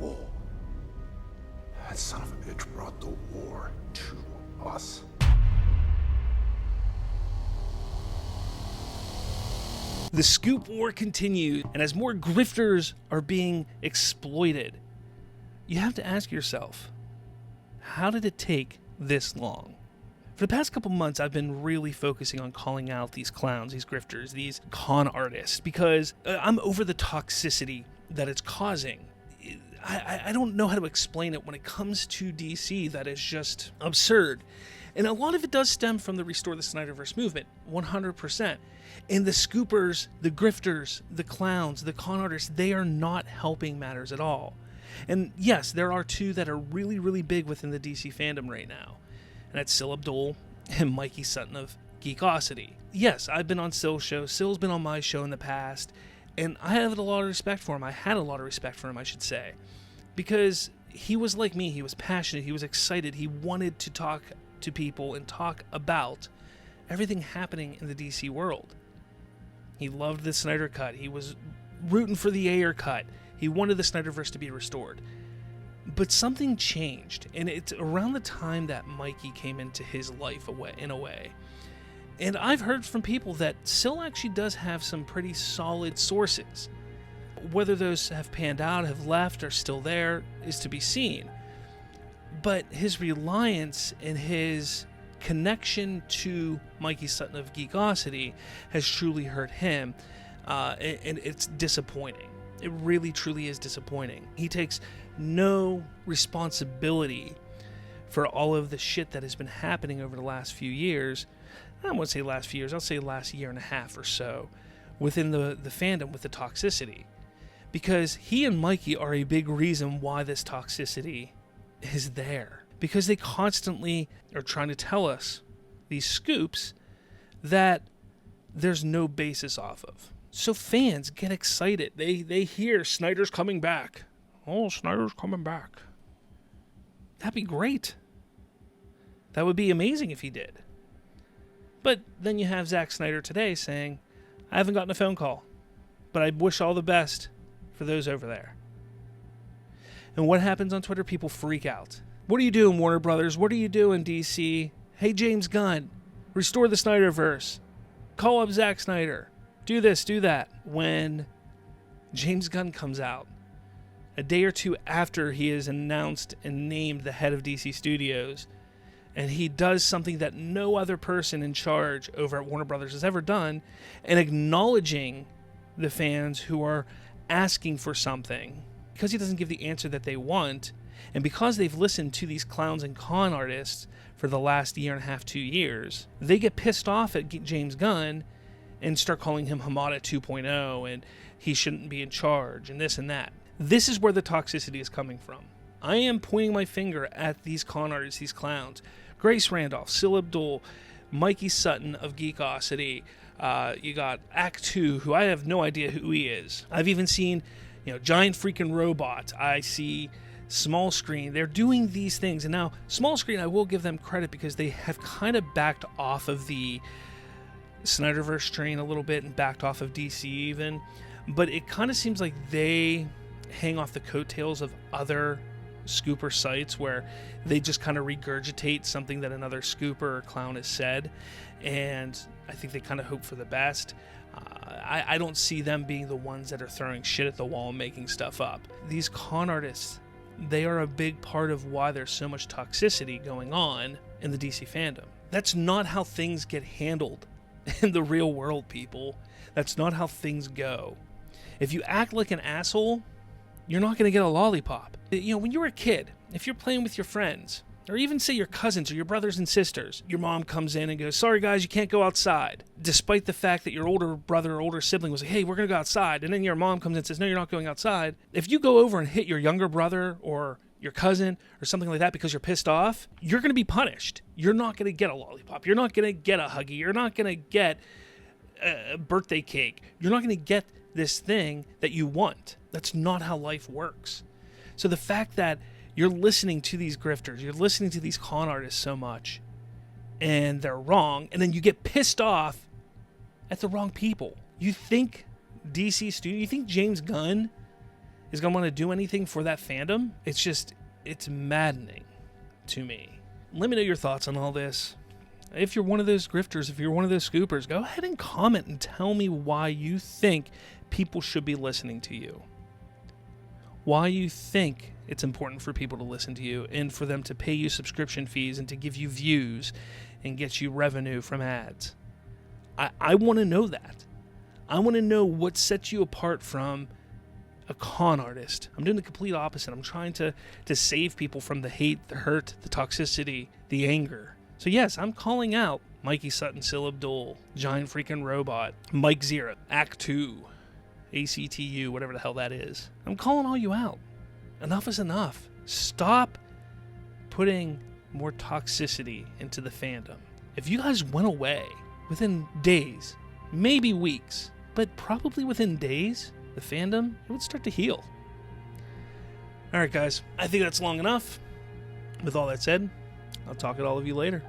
war. That son of a bitch brought the war to us. The scoop war continues, and as more grifters are being exploited, you have to ask yourself, how did it take this long? For the past couple months, I've been really focusing on calling out these clowns, these grifters, these con artists, because I'm over the toxicity that it's causing. I don't know how to explain it when it comes to DC. That is just absurd. And a lot of it does stem from the Restore the Snyderverse movement, 100%. And the scoopers, the grifters, the clowns, the con artists, they are not helping matters at all. And yes, there are two that are really, really big within the DC fandom right now. And that's Sil Abdul and Mikey Sutton of Geekosity. Yes, I've been on Sil's show. Sil's been on my show in the past. And I have a lot of respect for him. I had a lot of respect for him, I should say. Because he was like me. He was passionate. He was excited. He wanted to talk to people and talk about everything happening in the DC world. He loved the Snyder Cut. He was rooting for the Ayer Cut. He wanted the Snyderverse to be restored. But something changed, and it's around the time that Mikey came into his life in a way. And I've heard from people that Sil actually does have some pretty solid sources. Whether those have panned out, have left, or still there is to be seen. But his reliance and his connection to Mikey Sutton of Geekosity has truly hurt him, and it's disappointing. It really, truly is disappointing. He takes no responsibility for all of the shit that has been happening over the last few years. I don't want to say last few years, I'll say last year and a half or so within the fandom with the toxicity. Because he and Mikey are a big reason why this toxicity is there. Because they constantly are trying to tell us, these scoops, that there's no basis off of. So fans get excited. They hear Snyder's coming back. Oh, Snyder's coming back. That'd be great. That would be amazing if he did. But then you have Zack Snyder today saying, I haven't gotten a phone call, but I wish all the best for those over there. And what happens on Twitter? People freak out. What are you doing, Warner Brothers? What are you doing, DC? Hey, James Gunn, restore the Snyderverse. Call up Zack Snyder. Do this, do that. When James Gunn comes out, a day or two after he is announced and named the head of DC Studios, and he does something that no other person in charge over at Warner Brothers has ever done, and acknowledging the fans who are asking for something, because he doesn't give the answer that they want, and because they've listened to these clowns and con artists for the last year and a half, 2 years, they get pissed off at James Gunn and start calling him Hamada 2.0, and he shouldn't be in charge, and this and that. This is where the toxicity is coming from. I am pointing my finger at these con artists, these clowns. Grace Randolph, Sil Abdul, Mikey Sutton of Geekosity. You got Act 2, who I have no idea who he is. I've even seen, Giant Freaking Robot. I see Small Screen. They're doing these things. And now, Small Screen, I will give them credit because they have kind of backed off of the Snyderverse train a little bit and backed off of DC even. But it kind of seems like they hang off the coattails of other scooper sites where they just kind of regurgitate something that another scooper or clown has said, and I think they kind of hope for the best. I don't see them being the ones that are throwing shit at the wall and making stuff up. These con artists, they are a big part of why there's so much toxicity going on in the DC fandom. That's not how things get handled in the real world, people. That's not how things go. If you act like an asshole, you're not going to get a lollipop. When you were a kid, if you're playing with your friends, or even say your cousins or your brothers and sisters, your mom comes in and goes, sorry guys, you can't go outside. Despite the fact that your older brother or older sibling was like, hey, we're going to go outside. And then your mom comes in and says, no, you're not going outside. If you go over and hit your younger brother or your cousin or something like that because you're pissed off, you're going to be punished. You're not going to get a lollipop. You're not going to get a huggy. You're not going to get a birthday cake. You're not going to get this thing that you want. That's not how life works. So the fact that you're listening to these grifters, you're listening to these con artists so much, and they're wrong, and then you get pissed off at the wrong people. You think DC Studio, you think James Gunn is going to want to do anything for that fandom. It's maddening to me. Let me know your thoughts on all this. If you're one of those grifters, if you're one of those scoopers, go ahead and comment and tell me why you think people should be listening to you. Why you think it's important for people to listen to you and for them to pay you subscription fees and to give you views and get you revenue from ads. I want to know that. I want to know what sets you apart from a con artist. I'm doing the complete opposite. I'm trying to save people from the hate, the hurt, the toxicity, the anger. So yes, I'm calling out Mikey Sutton, Sil Abdul, Giant Freaking Robot, Mike Zera, Act 2, ACTU, whatever the hell that is. I'm calling all you out. Enough is enough. Stop putting more toxicity into the fandom. If you guys went away within days, maybe weeks, but probably within days, the fandom, it would start to heal. All right, guys, I think that's long enough. With all that said, I'll talk to all of you later.